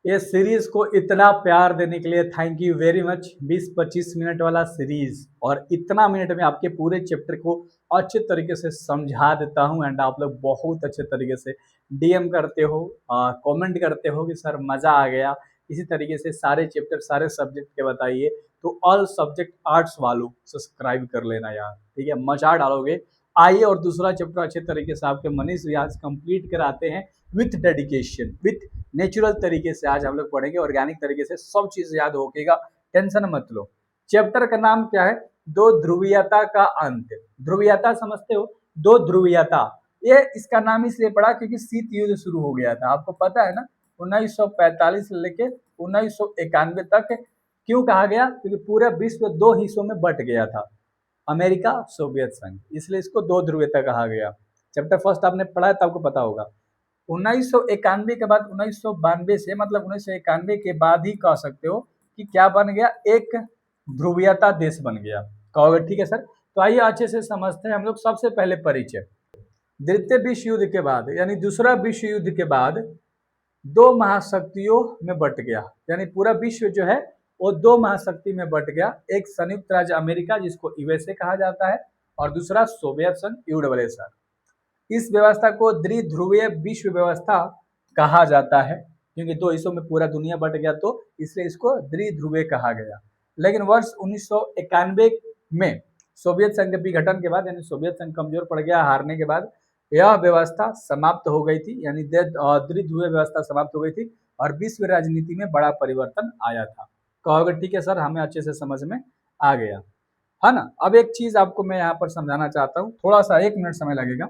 ये सीरीज को इतना प्यार देने के लिए thank you very much. 20-25 minute वाला सीरीज और इतना मिनट में आपके पूरे चैप्टर को अच्छे तरीके से समझा देता हूं एंड आप लोग बहुत अच्छे तरीके से डीएम करते हो, कमेंट करते हो कि सर मजा आ गया। इसी तरीके से सारे चैप्टर सारे सब्जेक्ट के बताइए, तो ऑल सब्जेक्ट आर्ट्स वालों सब्सक्राइब कर लेना यार, ठीक है, मजा डालोगे। आइए और दूसरा चैप्टर अच्छे तरीके से आपके मनीष रियाज कंप्लीट कराते हैं विथ डेडिकेशन, विथ नेचुरल तरीके से। आज हम लोग पढ़ेंगे ऑर्गेनिक तरीके से, सब चीज याद होगा, टेंशन मत लो। चैप्टर का नाम क्या है? दो ध्रुवीयता का अंत। ध्रुवीयता समझते हो? दो ध्रुवीयता, ये इसका नाम इसलिए पड़ा क्योंकि शीत युद्ध शुरू हो गया था, आपको पता है ना, 1945 से लेके 1991 तक। क्यों कहा गया? क्योंकि पूरा विश्व दो हिस्सों में बट गया था, अमेरिका सोवियत संघ, इसलिए इसको दो ध्रुवीयता कहा गया। चैप्टर फर्स्ट आपने पढ़ा है तो आपको पता होगा। 1991 के बाद 1992 से, मतलब 1991 के बाद ही कह सकते हो कि क्या बन गया, एक ध्रुवीयता देश बन गया, कहोगे ठीक है सर। तो आइए अच्छे से समझते हैं हम लोग। सबसे पहले परिचय। द्वितीय विश्व युद्ध के बाद यानी दूसरा विश्व युद्ध के बाद दो महाशक्तियों में बट गया, यानी पूरा विश्व जो है वो दो महाशक्ति में बट गया। एक संयुक्त राज्य अमेरिका जिसको यूएसए कहा जाता है, और दूसरा सोवियत संघ यूडब्ल्यूएसआर। इस व्यवस्था को द्विध्रुवीय विश्व व्यवस्था कहा जाता है, क्योंकि दो हिस्सों में पूरा दुनिया बट गया तो इसलिए इसको द्विध्रुवीय कहा गया। लेकिन वर्ष 1991 में सोवियत संघ के विघटन के बाद, यानी सोवियत संघ कमजोर पड़ गया हारने के बाद, यह व्यवस्था समाप्त हो गई थी, यानी द्विध्रुवीय व्यवस्था समाप्त हो गई थी और विश्व राजनीति में बड़ा परिवर्तन आया था। कहोगे ठीक है सर, हमें अच्छे से समझ में आ गया है ना। अब एक चीज आपको मैं यहाँ पर समझाना चाहता हूँ, थोड़ा सा 1 मिनट समय लगेगा।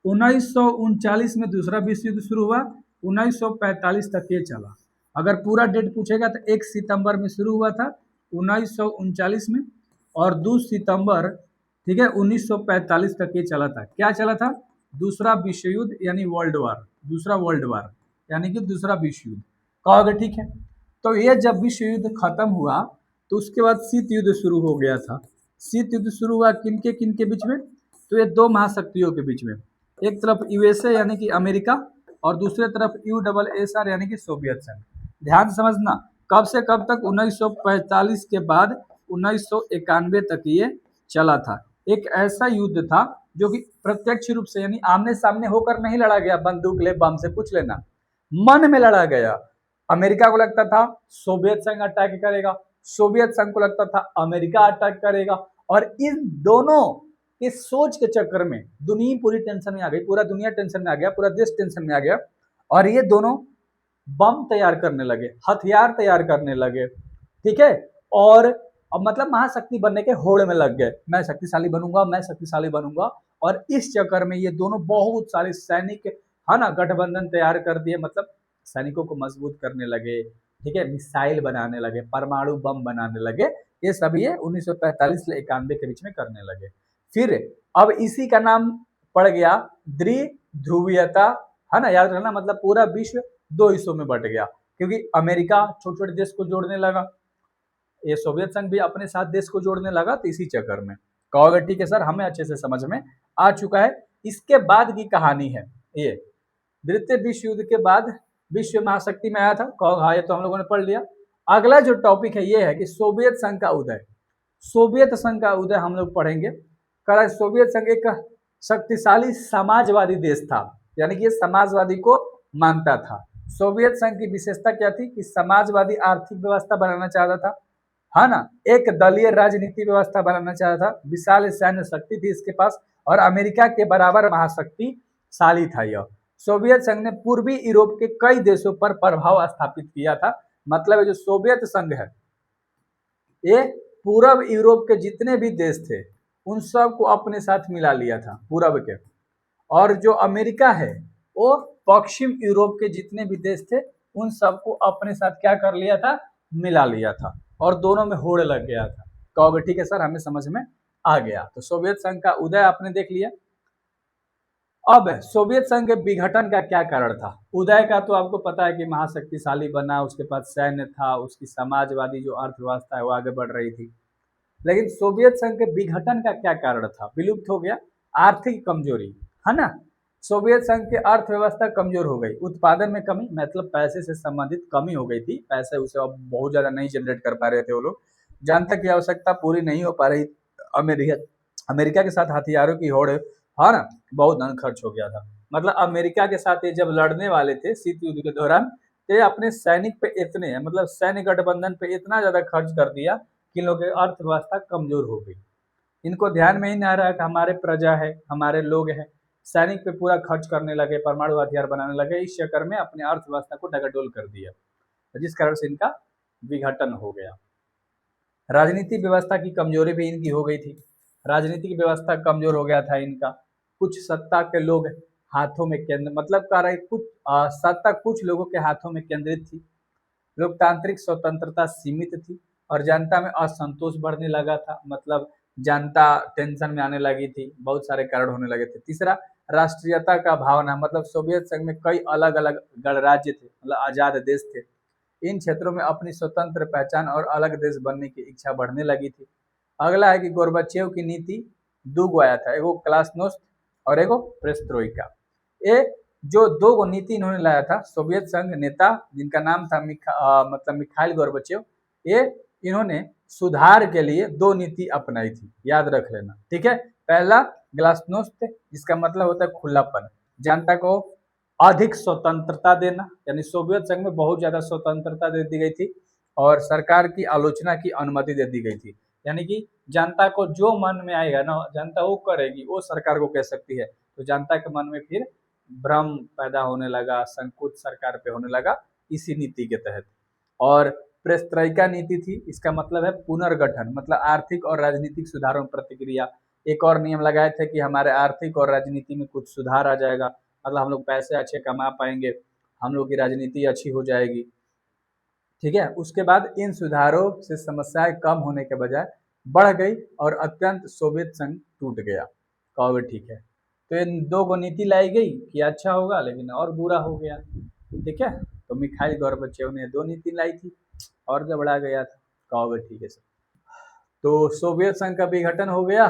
1939 में दूसरा विश्व युद्ध शुरू हुआ, 1945 तक ये चला। अगर पूरा डेट पूछेगा तो 1 सितंबर में शुरू हुआ था 1939 में, और 2 सितंबर, ठीक है, 1945 तक ये चला था। क्या चला था? दूसरा विश्व युद्ध, यानी वर्ल्ड वार, दूसरा वर्ल्ड वार, यानी कि दूसरा विश्व युद्ध, कहोगे ठीक है। तो ये जब विश्व युद्ध खत्म हुआ तो उसके बाद शीत युद्ध शुरू हो गया था। शीत युद्ध शुरू हुआ किन के बीच में? तो ये दो महाशक्तियों के बीच में, एक तरफ यूएसए यानी कि अमेरिका, और दूसरे तरफ यूडब्ल्यूएसआर यानी कि सोवियत संघ। ध्यान से समझना, कब से कब तक? 1945 के बाद 1991 तक ये चला था। एक ऐसा युद्ध था जो कि प्रत्यक्ष रूप से, यानी आमने सामने होकर नहीं लड़ा गया, बंदूक ले बम से, पूछ लेना, मन में लड़ा गया। अमेरिका को लगता था सोवियत संघ अटैक करेगा, सोवियत संघ को लगता था अमेरिका अटैक करेगा, और इन दोनों इस सोच के चक्कर में दुनिया पूरी टेंशन में आ गई, पूरा दुनिया टेंशन में आ गया, पूरा देश टेंशन में आ गया, और ये दोनों बम तैयार करने लगे, हथियार तैयार करने लगे, ठीक है। और अब मतलब महाशक्ति बनने के होड़ में लग गए, मैं शक्तिशाली बनूंगा, मैं शक्तिशाली बनूंगा। और इस चक्कर में ये दोनों बहुत सारे सैनिक, है ना, गठबंधन तैयार कर दिए, मतलब सैनिकों को मजबूत करने लगे, ठीक है, मिसाइल बनाने लगे, परमाणु बम बनाने लगे। ये सब ये 1945 से 91 के बीच में करने लगे। फिर अब इसी का नाम पड़ गया द्विध्रुवीयता, है ना, याद रखना, मतलब पूरा विश्व दो हिस्सों में बट गया, क्योंकि अमेरिका छोटे छोटे देश को जोड़ने लगा, ये सोवियत संघ भी अपने साथ देश को जोड़ने लगा, तो इसी चक्कर में। कहोगे ठीक है सर, हमें अच्छे से समझ में आ चुका है। इसके बाद की कहानी है ये, द्वितीय विश्व युद्ध के बाद विश्व महाशक्ति में आया था, कहो हाँ, ये तो हम लोगों ने पढ़ लिया। अगला जो टॉपिक है ये है कि सोवियत संघ का उदय। सोवियत संघ का उदय हम लोग पढ़ेंगे। कहा सोवियत संघ एक शक्तिशाली समाजवादी देश था, यानी कि ये समाजवादी को मानता था। सोवियत संघ की विशेषता क्या थी? कि समाजवादी आर्थिक व्यवस्था बनाना चाहता था, है ना, एक दलीय राजनीति व्यवस्था बनाना चाहता था, विशाल सैन्य शक्ति थी इसके पास, और अमेरिका के बराबर महाशक्तिशाली था यह। सोवियत संघ ने पूर्वी यूरोप के कई देशों पर प्रभाव स्थापित किया था, मतलब जो सोवियत संघ है ये पूर्व यूरोप के जितने भी देश थे उन सब को अपने साथ मिला लिया था, पूर्व के। और जो अमेरिका है वो पश्चिम यूरोप के जितने भी देश थे उन सबको अपने साथ क्या कर लिया था? मिला लिया था, और दोनों में होड़ लग गया था। कहोगे ठीक है सर, हमें समझ में आ गया। तो सोवियत संघ का उदय आपने देख लिया। अब सोवियत संघ के विघटन का क्या कारण था? उदय का तो आपको पता है कि महाशक्तिशाली बना, उसके पास सैन्य था, उसकी समाजवादी जो अर्थव्यवस्था है वो आगे बढ़ रही थी। लेकिन सोवियत संघ के विघटन का क्या कारण था? विलुप्त हो गया, आर्थिक कमजोरी, है ना। सोवियत संघ की अर्थव्यवस्था कमजोर हो गई, उत्पादन में कमी, मतलब पैसे से संबंधित कमी हो गई थी, पैसे उसे अब बहुत ज्यादा नहीं जनरेट कर पा रहे थे वो लोग, जनता की आवश्यकता पूरी नहीं हो पा रही। अमेरिका अमेरिका के साथ हथियारों की होड़, है ना, बहुत धन खर्च हो गया था। मतलब अमेरिका के साथ ये जब लड़ने वाले थे शीत युद्ध के दौरान, तो ये अपने सैनिक पे इतने, मतलब सैन्य गठबंधन पे इतना ज्यादा खर्च कर दिया कि इन लोगों की अर्थव्यवस्था कमजोर हो गई। इनको ध्यान में ही नहीं आ रहा कि हमारे प्रजा है, हमारे लोग हैं, सैनिक पे पूरा खर्च करने लगे, परमाणु हथियार बनाने लगे, इस चक्कर में अपने अर्थव्यवस्था को डगाडोल कर दिया, जिस कारण से इनका विघटन हो गया। राजनीतिक व्यवस्था की कमजोरी भी इनकी हो गई थी, राजनीतिक व्यवस्था कमजोर हो गया था इनका। कुछ सत्ता के लोग हाथों में केंद्र, मतलब कह रहे कुछ सत्ता कुछ लोगों के हाथों में केंद्रित थी, लोकतांत्रिक स्वतंत्रता सीमित थी और जनता में असंतोष बढ़ने लगा था, मतलब जनता टेंशन में आने लगी थी, बहुत सारे कारण होने लगे थे। तीसरा, राष्ट्रीयता का भावना, मतलब सोवियत संघ में कई अलग अलग गणराज्य थे, मतलब आजाद देश थे, इन क्षेत्रों में अपनी स्वतंत्र पहचान और अलग देश बनने की इच्छा बढ़ने लगी थी। अगला है कि गोर्बाचेव की नीति दो गो आया था, एगो क्लासनोस्ट और एगो प्रेस्ट्रोइका। ये जो दो गो नीति इन्होंने लाया था, सोवियत संघ नेता जिनका नाम था मतलब मिखाइल गोर्बाचेव, ये इन्होंने सुधार के लिए दो नीति अपनाई थी, याद रख लेना, ठीक है। पहला ग्लासनोस्त, जिसका मतलब होता है खुलापन, जनता को अधिक स्वतंत्रता देना, यानी सोवियत संघ में बहुत ज्यादा स्वतंत्रता दे दी गई थी और सरकार की आलोचना की अनुमति दे दी गई थी, यानी कि जनता को जो मन में आएगा ना जनता वो करेगी, वो सरकार को कह सकती है। तो जनता के मन में फिर भ्रम पैदा होने लगा, संकुच सरकार पे होने लगा इसी नीति के तहत। और प्रेस्त्रैका नीति थी, इसका मतलब है पुनर्गठन, मतलब आर्थिक और राजनीतिक सुधारों में प्रतिक्रिया। एक और नियम लगाए थे कि हमारे आर्थिक और राजनीति में कुछ सुधार आ जाएगा, मतलब हम लोग पैसे अच्छे कमा पाएंगे, हम लोग की राजनीति अच्छी हो जाएगी, ठीक है। उसके बाद इन सुधारों से समस्याएं कम होने के बजाय बढ़ गई और अत्यंत सोवियत संघ टूट गया। कहोगे ठीक है, तो इन दो गो नीति लाई गई कि अच्छा होगा, लेकिन और बुरा हो गया, ठीक है। तो मिखाइल गोर्बाचेव ने दो नीति लाई थी और गड़बड़ा गया था। कहोगे ठीक है सर। तो सोवियत संघ का विघटन हो गया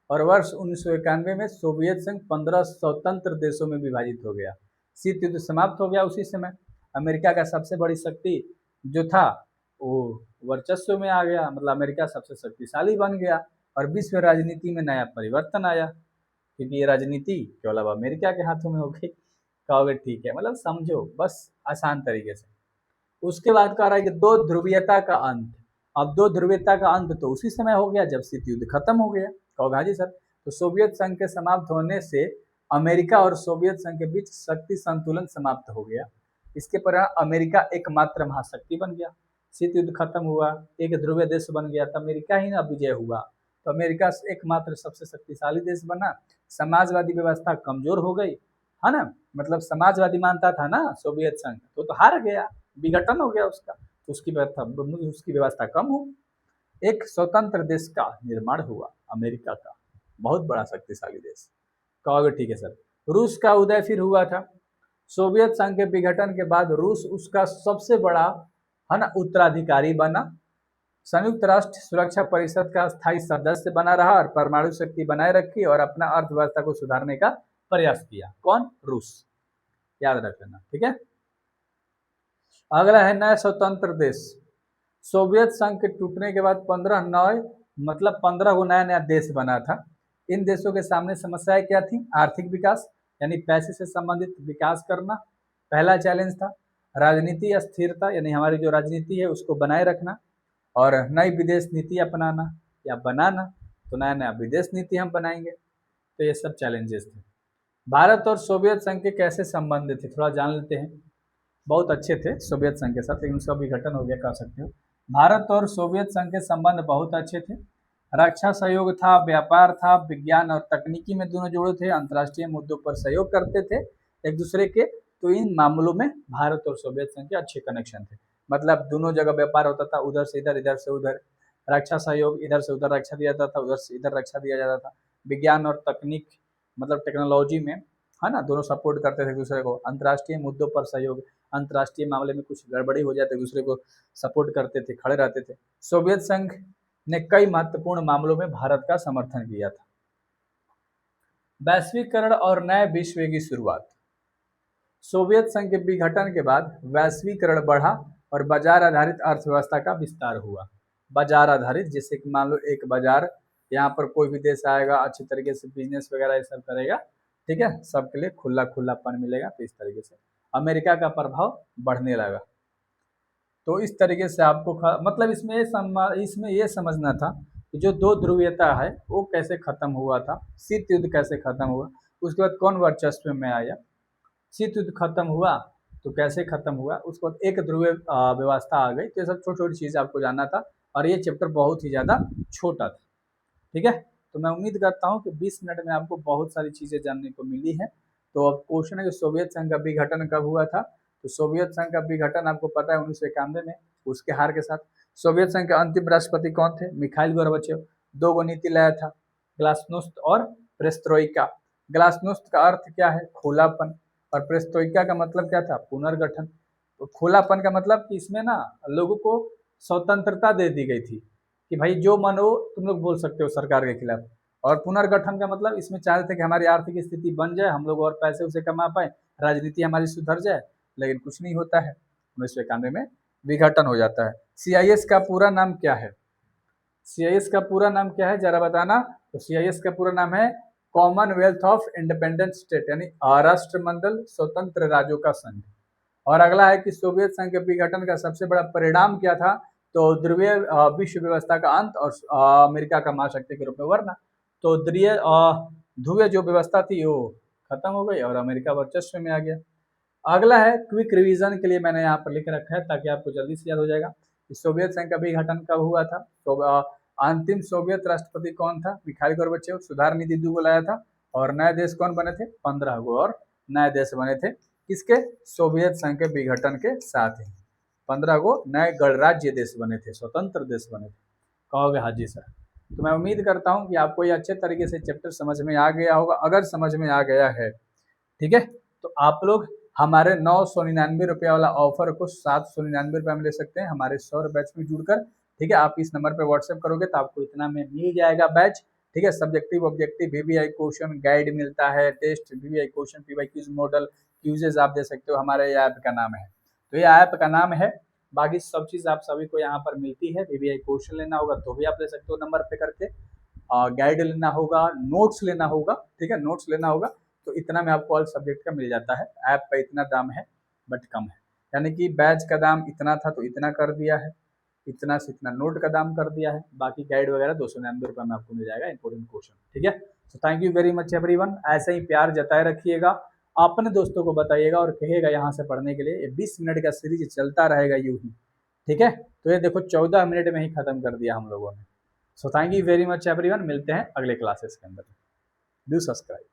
और वर्ष 1991 में सोवियत संघ 15 स्वतंत्र देशों में विभाजित हो गया। शीत युद्ध समाप्त हो गया उसी समय। अमेरिका का सबसे बड़ी शक्ति जो था वो वर्चस्व में आ गया, मतलब अमेरिका सबसे शक्तिशाली बन गया और विश्व राजनीति में नया परिवर्तन आया, क्योंकि ये राजनीति केवल अब अमेरिका के हाथों में हो गई। कहोगे ठीक है, मतलब समझो बस आसान तरीके से। उसके बाद कह रहा है कि दो ध्रुवीयता का अंत। अब दो ध्रुवीयता का अंत तो उसी समय हो गया जब शीत युद्ध खत्म हो गया। कहोगे हाँ जी सर। तो सोवियत संघ के समाप्त होने से अमेरिका और सोवियत संघ के बीच शक्ति संतुलन समाप्त हो गया। इसके परिणाम अमेरिका एकमात्र महाशक्ति बन गया। शीत युद्ध खत्म हुआ, एक ध्रुवीय देश बन गया, तो अमेरिका ही ना विजय हुआ, तो अमेरिका एकमात्र सबसे शक्तिशाली देश बना। समाजवादी व्यवस्था कमजोर हो गई, है ना, मतलब समाजवादी मानता था ना सोवियत संघ, तो हार गया, विघटन हो गया उसका, तो उसकी व्यवस्था कम हो, एक स्वतंत्र देश का निर्माण हुआ, अमेरिका का, बहुत बड़ा शक्तिशाली देश। कहोगे ठीक है सर। रूस का उदय फिर हुआ था। सोवियत संघ के विघटन के बाद रूस उसका सबसे बड़ा, है ना, उत्तराधिकारी बना। संयुक्त राष्ट्र सुरक्षा परिषद का स्थायी सदस्य बना रहा और परमाणु शक्ति बनाए रखी और अपना अर्थव्यवस्था को सुधारने का प्रयास किया। कौन? रूस, याद रख लेना, ठीक है। अगला है नया स्वतंत्र देश। सोवियत संघ के टूटने के बाद 15 नए, मतलब 15 गो नया नया देश बना था। इन देशों के सामने समस्याएं क्या थी? आर्थिक विकास, यानी पैसे से संबंधित विकास करना पहला चैलेंज था। राजनीति स्थिरता, यानी हमारी जो राजनीति है उसको बनाए रखना, और नई विदेश नीति अपनाना या बनाना, तो नया नया विदेश नीति हम बनाएंगे। तो ये सब चैलेंजेस थे। भारत और सोवियत संघ के कैसे संबंध थे, थोड़ा जान लेते हैं। बहुत अच्छे थे सोवियत संघ के साथ, लेकिन उसका विघटन हो गया, कह सकते हो। भारत और सोवियत संघ के संबंध बहुत अच्छे थे। रक्षा सहयोग था, व्यापार था, विज्ञान और तकनीकी में दोनों जुड़े थे, अंतर्राष्ट्रीय मुद्दों पर सहयोग करते थे एक दूसरे के। तो इन मामलों में भारत और सोवियत संघ के अच्छे कनेक्शन थे, मतलब दोनों जगह व्यापार होता था, उधर से इधर, इधर से उधर। रक्षा सहयोग, इधर से उधर रक्षा दिया जाता था, उधर से इधर रक्षा दिया जाता था। विज्ञान और तकनीक, मतलब टेक्नोलॉजी में, है ना, दोनों सपोर्ट करते थे एक दूसरे को। अंतर्राष्ट्रीय मुद्दों पर सहयोग, अंतर्राष्ट्रीय मामले में कुछ गड़बड़ी हो जाए तो एक दूसरे को सपोर्ट करते थे, खड़े रहते थे। सोवियत संघ ने कई महत्वपूर्ण मामलों में भारत का समर्थन किया था। वैश्वीकरण और नए विश्व युग की शुरुआत। सोवियत संघ के विघटन के बाद वैश्वीकरण बढ़ा और बाजार आधारित अर्थव्यवस्था का विस्तार हुआ। बाजार आधारित, जैसे कि मान लो एक बाजार, यहाँ पर कोई भी देश आएगा अच्छी तरीके से बिजनेस वगैरह ये सब करेगा, ठीक है, सबके लिए खुला खुलापन मिलेगा। तो इस तरीके से अमेरिका का प्रभाव बढ़ने लगा। तो इस तरीके से आपको मतलब इसमें ये समझना था कि जो दो ध्रुवीयता है वो कैसे खत्म हुआ था, शीत युद्ध कैसे खत्म हुआ, उसके बाद कौन वर्चस्व में आया, शीत युद्ध खत्म हुआ तो कैसे खत्म हुआ, उसके बाद एक ध्रुवीय व्यवस्था आ गई। तो ये सब छोटी छोटी चीज़ आपको जानना था और ये चैप्टर बहुत ही ज़्यादा छोटा था, ठीक है। तो मैं उम्मीद करता हूँ कि 20 मिनट में आपको बहुत सारी चीज़ें जानने को मिली हैं। तो अब क्वेश्चन है कि सोवियत संघ का विघटन कब हुआ था। तो सोवियत संघ का विघटन आपको पता है 1991 में, उसके हार के साथ। सोवियत संघ के अंतिम राष्ट्रपति कौन थे? Mikhail Gorbachev. दो गो नीति लाया था, ग्लासनोस्त और पेरेस्ट्रोइका। ग्लासनोस्त का अर्थ क्या है? खुलापन, और पेरेस्ट्रोइका का मतलब क्या था? पुनर्गठन। तो खुलापन का मतलब कि इसमें ना लोगों को स्वतंत्रता दे दी गई थी कि भाई जो मन हो तुम लोग बोल सकते हो सरकार के खिलाफ। और पुनर्गठन का मतलब इसमें चाहते थे कि हमारी आर्थिक स्थिति बन जाए, हम लोग और पैसे उसे कमा पाए, राजनीति हमारी सुधर जाए, लेकिन कुछ नहीं होता है। 1991 में विघटन हो जाता है। CIS का पूरा नाम क्या है? CIS का पूरा नाम क्या है जरा बताना। तो CIS का पूरा नाम है कॉमनवेल्थ ऑफ इंडिपेंडेंट स्टेट, यानी राष्ट्रमंडल स्वतंत्र राज्यों का संघ। और अगला है कि सोवियत संघ के विघटन का सबसे बड़ा परिणाम क्या था? तो ध्रुवीय विश्व व्यवस्था का अंत और अमेरिका का महाशक्ति के रूप में वरना। तो ध्रुवीय जो व्यवस्था थी वो खत्म हो गई और अमेरिका वर्चस्व में आ गया। अगला है क्विक रिवीजन के लिए मैंने यहाँ पर लिख रखा है ताकि आपको जल्दी से याद हो जाएगा। सोवियत संघ का विघटन कब हुआ था? तो अंतिम सोवियत राष्ट्रपति कौन था? Mikhail Gorbachev. सुधार नीति 2 लाया था और नए देश कौन बने थे? 15 गो और नए देश बने थे। किसके? सोवियत संघ के विघटन के साथ ही 15 गो नए गणराज्य देश बने थे, स्वतंत्र देश बने थे। कहोगे हाँ जी सर। तो मैं उम्मीद करता हूँ कि आपको ये अच्छे तरीके से चैप्टर समझ में आ गया होगा। अगर समझ में आ गया है, ठीक है, तो आप लोग हमारे 999 रुपये वाला ऑफर को 799 रुपये में ले सकते हैं हमारे 100 बैच में जुड़कर, ठीक है। आप इस नंबर पे व्हाट्सएप करोगे तो आपको इतना में मिल जाएगा बैच, ठीक है। Subjective objective VVI question guide मिलता है, test VVI question PYQs model quizzes आप दे सकते हो। हमारे ऐप का नाम है, तो ये ऐप का नाम है। बाकी सब चीज़ आप सभी को यहाँ पर मिलती है। VVI क्वेश्चन लेना होगा तो भी आप ले सकते हो नंबर पे करके, गाइड लेना होगा, नोट्स लेना होगा, ठीक है, नोट्स लेना होगा तो इतना में आपको ऑल सब्जेक्ट का मिल जाता है। ऐप का इतना दाम है बट कम है, यानी कि बैच का दाम इतना था तो इतना कर दिया है, इतना से इतना नोट का दाम कर दिया है, बाकी गाइड वगैरह 299 रुपये में आपको मिल जाएगा इंपोर्टेंट क्वेश्चन, ठीक है। तो thank you very much everyone. ऐसे ही प्यार जताए रखिएगा, अपने दोस्तों को बताइएगा और कहिएगा यहाँ से पढ़ने के लिए। ये 20 मिनट का सीरीज चलता रहेगा यूं ही, ठीक है। तो ये देखो 14 मिनट में ही खत्म कर दिया हम लोगों ने। So thank you very much everyone, मिलते हैं अगले क्लासेस के अंदर। Do subscribe.